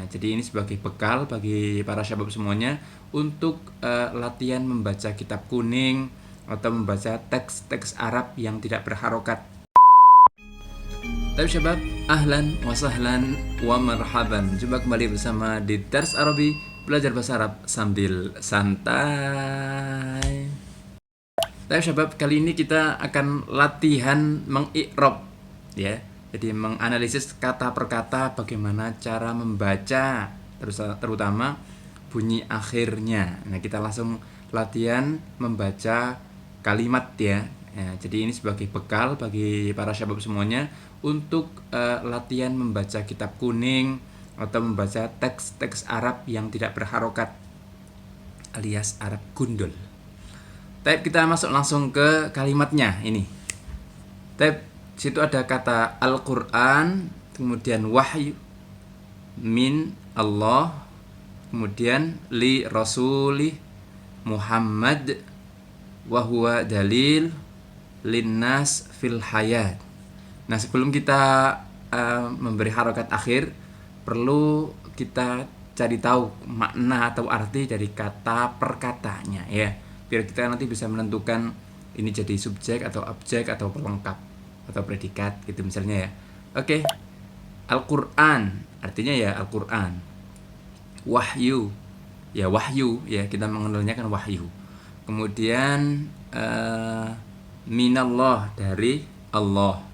jadi ini sebagai bekal bagi para syabab semuanya untuk latihan membaca kitab kuning atau membaca teks-teks Arab yang tidak berharokat. Tapi syabab, ahlan wa sahlan wa marhaban. Jumpa kembali bersama di Dars Arabi, belajar bahasa Arab sambil santai. Tapi syabab, kali ini kita akan latihan mengi'rab, ya. Jadi menganalisis kata per kata, bagaimana cara membaca, terutama bunyi akhirnya. Nah, kita langsung latihan membaca kalimat, ya. Jadi ini sebagai bekal bagi para syabab semuanya untuk latihan membaca kitab kuning atau membaca teks-teks Arab yang tidak berharokat alias Arab gundul. Kita masuk langsung ke kalimatnya ini. Situ ada kata Al-Quran, kemudian wahyu min Allah, kemudian li rasulih Muhammad wa huwa dalil linnas fil hayat. Nah, sebelum kita memberi harokat akhir, perlu kita cari tahu makna atau arti dari kata per katanya, ya, biar kita nanti bisa menentukan ini jadi subjek atau objek atau pelengkap atau predikat gitu misalnya, ya. Oke. Al-Quran artinya ya Al-Quran. Wahyu ya wahyu, ya, kita mengenalnya kan wahyu. Kemudian minallah dari Allah.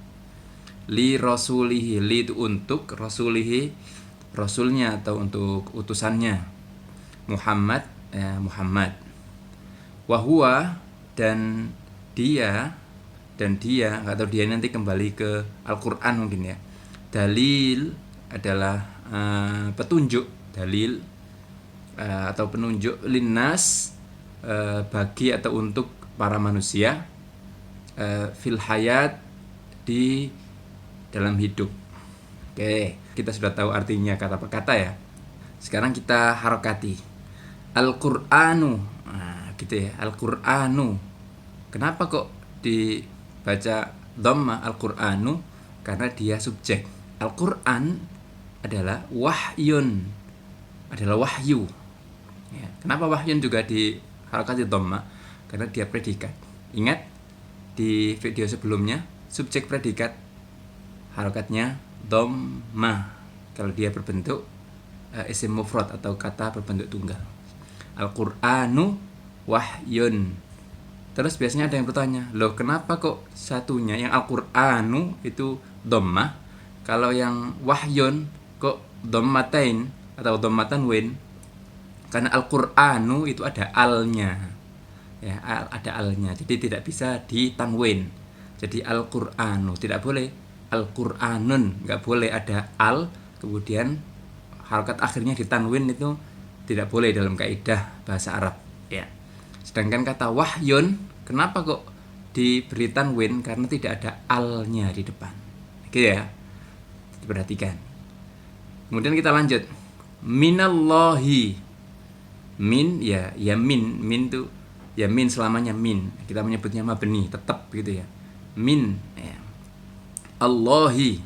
Li rasulihi, li itu untuk, rasulihi rasulnya atau untuk utusannya. Muhammad, Muhammad. Wahwa dan dia, atau dia nanti kembali ke Al-Quran mungkin, ya. Dalil adalah petunjuk, dalil atau penunjuk, linnas bagi atau untuk para manusia, fil hayat di dalam hidup. Oke, kita sudah tahu artinya kata per kata, ya. Sekarang kita harokati. Al-Qur'anu, nah, gitu ya, Al-Qur'anu. Kenapa kok dibaca dhamma Al-Qur'anu? Karena dia subjek. Al-Qur'an adalah wahyun, adalah wahyu, ya. Kenapa wahyun juga diharokati dhamma? Karena dia predikat. Ingat di video sebelumnya, subjek predikat harokatnya dhamma kalau dia berbentuk isim mufrad atau kata berbentuk tunggal. Al-Qur'anu wahyun. Terus biasanya ada yang bertanya, loh kenapa kok satunya yang Al-Qur'anu itu dhammah, kalau yang wahyun kok dhammatain atau dhammatan win? Karena Al-Qur'anu itu ada alnya, ya, ada alnya, jadi tidak bisa ditanwin. Jadi Al-Qur'anu tidak boleh, Al-Qur'anun nggak boleh ada al kemudian harokat akhirnya ditanwin, itu tidak boleh dalam kaidah bahasa Arab, ya. Sedangkan kata wahyun, kenapa kok diberi tanwin? Karena tidak ada alnya di depan, gitu, ya. Diperhatikan. Kemudian kita lanjut. Minallahi. Min, ya min tuh, ya, min selamanya min. Kita menyebutnya mabni, tetap gitu, ya. Min, ya. Allahi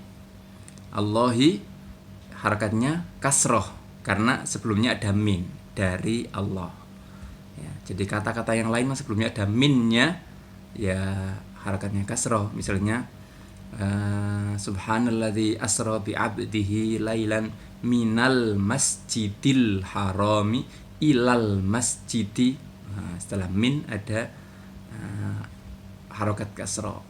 harakatnya kasroh karena sebelumnya ada min, dari Allah, ya. Jadi kata-kata yang lain sebelumnya ada minnya, ya, harakatnya kasroh. Misalnya subhanalladzi asra bi 'abdihi lailan minal masjidil harami ilal masjidi. Nah, setelah min ada harokat kasroh.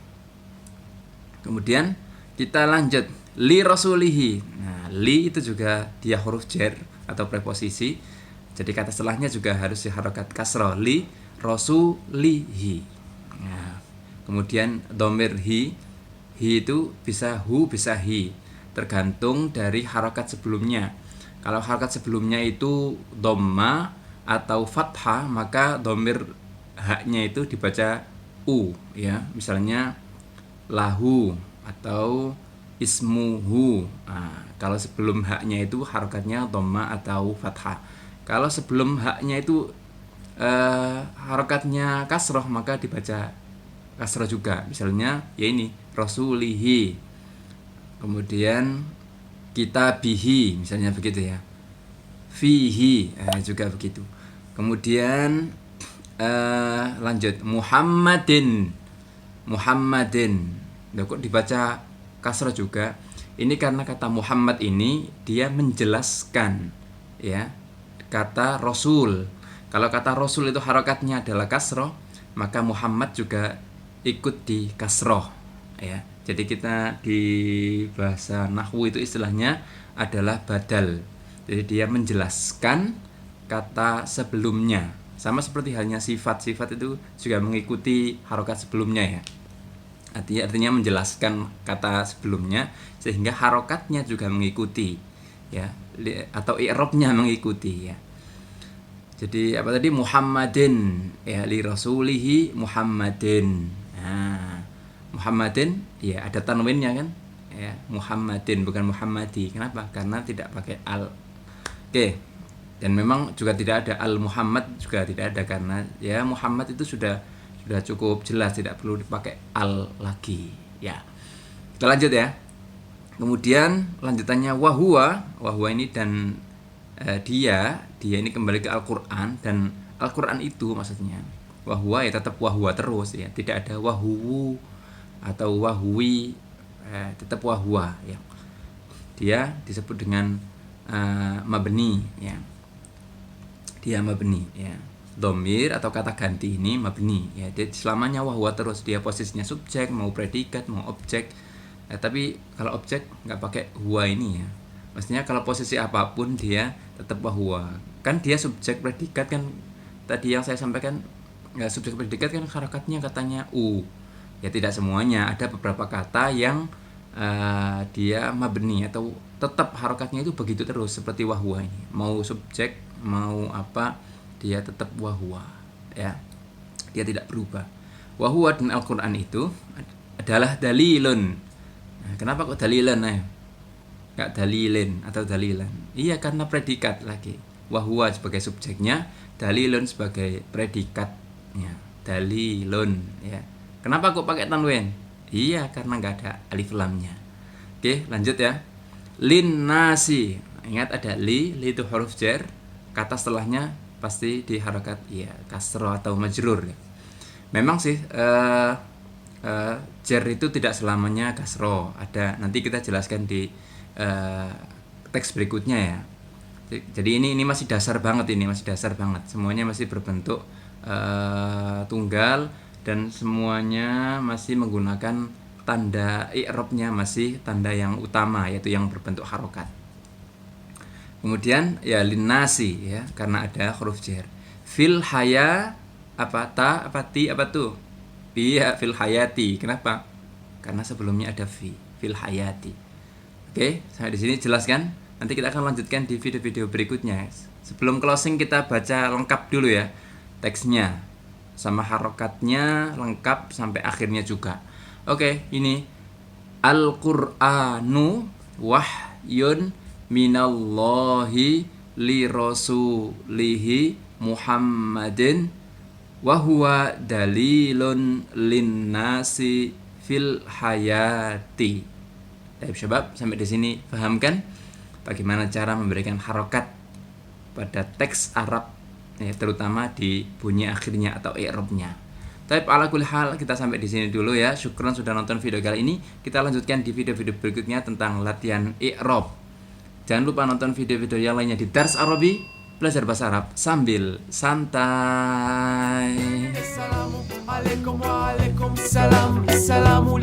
Kemudian kita lanjut, li rasulihi. Nah, li itu juga dia huruf jar atau preposisi. Jadi kata setelahnya juga harus diharokat kasroh, li rasulihi. Nah, kemudian dhamir hi itu bisa hu, bisa hi, tergantung dari harokat sebelumnya. Kalau harokat sebelumnya itu dhamma atau fathah, maka dhamir haknya itu dibaca u, ya. Misalnya lahu atau ismuhu. Nah, kalau sebelum haknya itu harokatnya dhamma atau fathah. Kalau sebelum haknya itu harokatnya kasroh, maka dibaca kasroh juga. Misalnya ya ini rasulihi, kemudian kitabihi, misalnya begitu, ya. fihi, juga begitu. Kemudian lanjut Muhammadin. Loh, kok dibaca kasrah juga? Ini karena kata Muhammad ini dia menjelaskan ya kata Rasul. Kalau kata Rasul itu harokatnya adalah kasroh, maka Muhammad juga ikut di kasroh ya. Jadi kita di bahasa nahwu itu istilahnya adalah badal. Jadi dia menjelaskan kata sebelumnya. Sama seperti halnya sifat itu juga mengikuti harokat sebelumnya ya. Artinya menjelaskan kata sebelumnya sehingga harokatnya juga mengikuti ya, atau i'rabnya mengikuti ya. Jadi apa tadi, Muhammadin ya, li rasulihi Muhammadin. Nah, Muhammadin ya ada tanwinnya kan ya, Muhammadin bukan Muhammadi. Kenapa? Karena tidak pakai al. Oke. Dan memang juga tidak ada al Muhammad, juga tidak ada karena ya Muhammad itu sudah cukup jelas, tidak perlu dipakai al lagi ya. Kita lanjut ya. Kemudian lanjutannya wahwa ini dan dia ini kembali ke Al-Qur'an, dan Al-Qur'an itu maksudnya wahwa ya tetap wahwa terus ya, tidak ada wahuwu atau wahwi, tetap wahwa ya. Dia disebut dengan mabni ya. Dia mabni ya. Dhamir atau kata ganti ini mabni ya. Dia selamanya wahwa terus, dia posisinya subjek, mau predikat, mau objek. Tapi kalau objek nggak pakai huwa ini ya. Maksudnya kalau posisi apapun dia tetap wahwa. Kan dia subjek predikat kan, tadi yang saya sampaikan nggak subjek predikat kan harakatnya katanya u. Ya tidak semuanya, ada beberapa kata yang dia mabni atau tetap harakatnya itu begitu terus seperti wahwa ini. Mau subjek mau apa dia tetap wahwa ya, dia tidak berubah. Wahwa dan Al-Qur'an itu adalah dalilun. Nah, kenapa kok dalilan ya? Enggak dalilin atau dalilan. Iya, karena predikat lagi. Wahwa sebagai subjeknya, dalilun sebagai predikatnya. Dalilun ya. Kenapa kok pakai tanwin? Iya, karena enggak ada alif lamnya. Oke, lanjut ya. Linnasi. Ingat ada li itu huruf jar. Kata setelahnya pasti diharokat ya kasroh atau majrur ya. Memang sih jar itu tidak selamanya kasroh. Ada, nanti kita jelaskan di teks berikutnya ya. Jadi ini masih dasar banget, semuanya masih berbentuk tunggal dan semuanya masih menggunakan tanda i'rabnya, masih tanda yang utama yaitu yang berbentuk harokat. Kemudian ya linnasi ya, karena ada huruf jar. Fil haya apa tuh? Iya, fil hayati. Kenapa? Karena sebelumnya ada fil hayati. Oke, sampai di sini jelas kan? Nanti kita akan lanjutkan di video-video berikutnya. Sebelum closing kita baca lengkap dulu ya teksnya, sama harokatnya lengkap sampai akhirnya juga. Oke, ini Al-Qur'anu wahyun minallahi li rasulihi Muhammadin wa huwa dalilun linnasi fil hayati. Baik, syabab, sampai di sini paham kan bagaimana cara memberikan harokat pada teks Arab ya, terutama di bunyi akhirnya atau i'rabnya. Tapi ala kulli hal kita sampai di sini dulu ya. Syukron sudah nonton video kali ini. Kita lanjutkan di video-video berikutnya tentang latihan i'rab. Jangan lupa nonton video-video yang lainnya di Dars Arabi, belajar bahasa Arab sambil santai. Assalamualaikum waalaikumsalam. Assalamu